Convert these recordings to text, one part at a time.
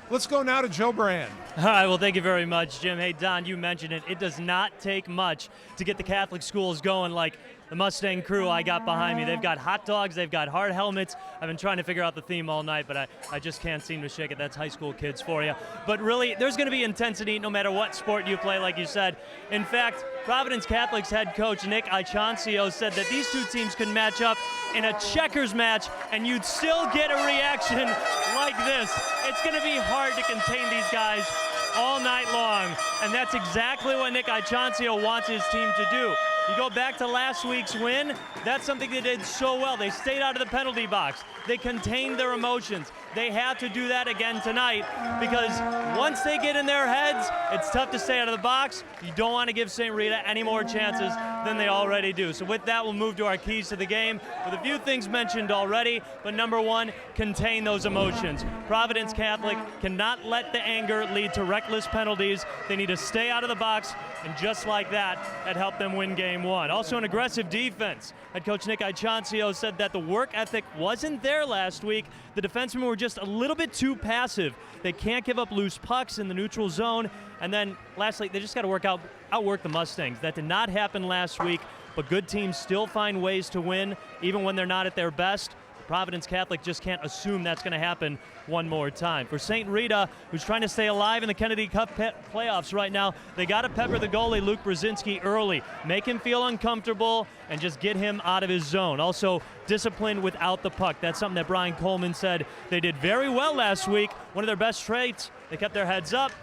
Let's go now to Joe Brand. All right, well, thank you very much, Jim. Hey, Don, you mentioned it. It does not take much to get the Catholic schools going like the Mustang crew I got behind me. They've got hot dogs, they've got hard helmets. I've been trying to figure out the theme all night, but I just can't seem to shake it. That's high school kids for you. But really, there's going to be intensity no matter what sport you play, like you said. In fact, Providence Catholic's head coach, Nick Ichancio, said that these two teams could match up in a checkers match, and you'd still get a reaction like this. It's going to be hard to contain these guys all night long, and that's exactly what Nick Ichancio wants his team to do. You go back to last week's win, that's something they did so well. They stayed out of the penalty box. They contained their emotions. They have to do that again tonight, because once they get in their heads, it's tough to stay out of the box. You don't want to give St. Rita any more chances than they already do. So with that, we'll move to our keys to the game with a few things mentioned already, but number one, contain those emotions. Providence Catholic cannot let the anger lead to reckless penalties. They need to stay out of the box, and just like that helped them win game one. Also an aggressive defense. Head coach Nick Ichancio said that the work ethic wasn't there last week. The defensemen were just a little bit too passive. They can't give up loose pucks in the neutral zone. And then lastly, they just got to outwork the Mustangs. That did not happen last week, but good teams still find ways to win, even when they're not at their best. Providence Catholic just can't assume that's going to happen one more time. For St. Rita, who's trying to stay alive in the Kennedy Cup playoffs right now, they got to pepper the goalie, Luke Brzezinski, early. Make him feel uncomfortable and just get him out of his zone. Also, discipline without the puck. That's something that Brian Coleman said they did very well last week. One of their best traits, they kept their heads up.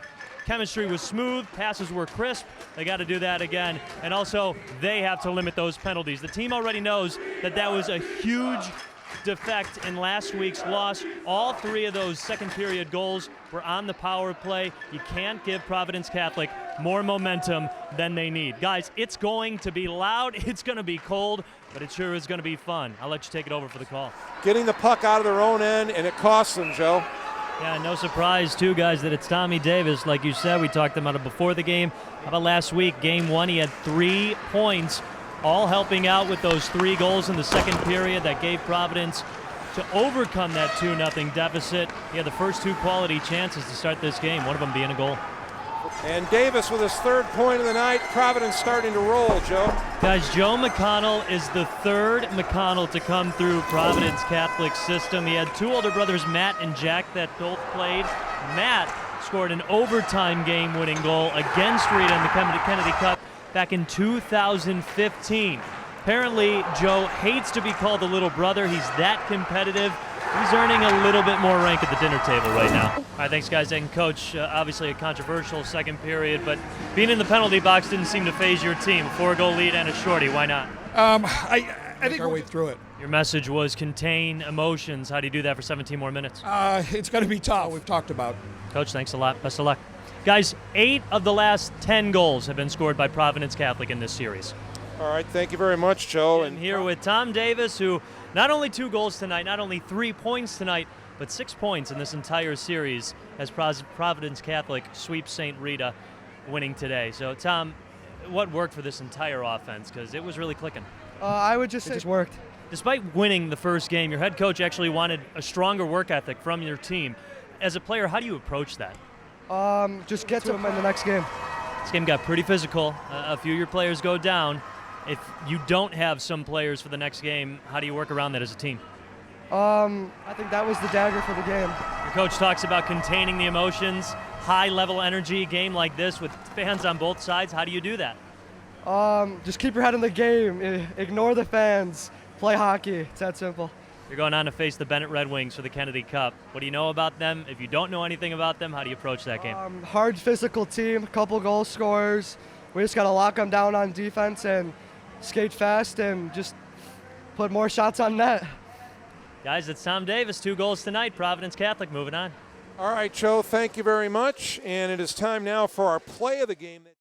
Chemistry was smooth, passes were crisp. They got to do that again. And also, they have to limit those penalties. The team already knows that was a huge defect in last week's loss. All three of those second period goals were on the power play. You can't give Providence Catholic more momentum than they need. Guys, it's going to be loud, it's going to be cold, but it sure is going to be fun. I'll let you take it over for the call. Getting the puck out of their own end, and it costs them, Joe. Yeah, no surprise, too, guys, that it's Tommy Davis. Like you said, we talked about it before the game. How about last week, game one, he had 3 points, all helping out with those 3 goals in the second period that gave Providence to overcome that 2-0 deficit. He had the first 2 quality chances to start this game, one of them being a goal. And Davis with his 3rd point of the night. Providence starting to roll, Joe. Guys, Joe McConnell is the 3rd McConnell to come through Providence Catholic system. He had 2 older brothers, Matt and Jack, that both played. Matt scored an overtime game-winning goal against Rita in the Kennedy Cup back in 2015. Apparently, Joe hates to be called the little brother. He's that competitive. He's earning a little bit more rank at the dinner table right now. All right, thanks, guys. And Coach, obviously a controversial second period, but being in the penalty box didn't seem to phase your team. 4-goal lead and a shorty. Why not? I think our way through it. Your message was contain emotions. How do you do that for 17 more minutes? It's going to be tough. We've talked about. Coach, thanks a lot. Best of luck. Guys, 8 of the last 10 goals have been scored by Providence Catholic in this series. All right, thank you very much, Joe. And here with Tom Davis, who not only 2 goals tonight, not only 3 points tonight, but 6 points in this entire series as Providence Catholic sweeps St. Rita, winning today. So, Tom, what worked for this entire offense? Because it was really clicking. I would just say it just worked. Despite winning the first game, your head coach actually wanted a stronger work ethic from your team. As a player, how do you approach that? Just get to them in the next game. This game got pretty physical. A few of your players go down. If you don't have some players for the next game, how do you work around that as a team? I think that was the dagger for the game. Your coach talks about containing the emotions, high-level energy, game like this with fans on both sides. How do you do that? Just keep your head in the game. Ignore the fans. Play hockey. It's that simple. You're going on to face the Bennett Red Wings for the Kennedy Cup. What do you know about them? If you don't know anything about them, how do you approach that game? Hard physical team, a couple goal scorers. We just got to lock them down on defense and skate fast and just put more shots on net. Guys, it's Tom Davis, 2 goals tonight. Providence Catholic moving on. All right, Joe, thank you very much. And it is time now for our play of the game.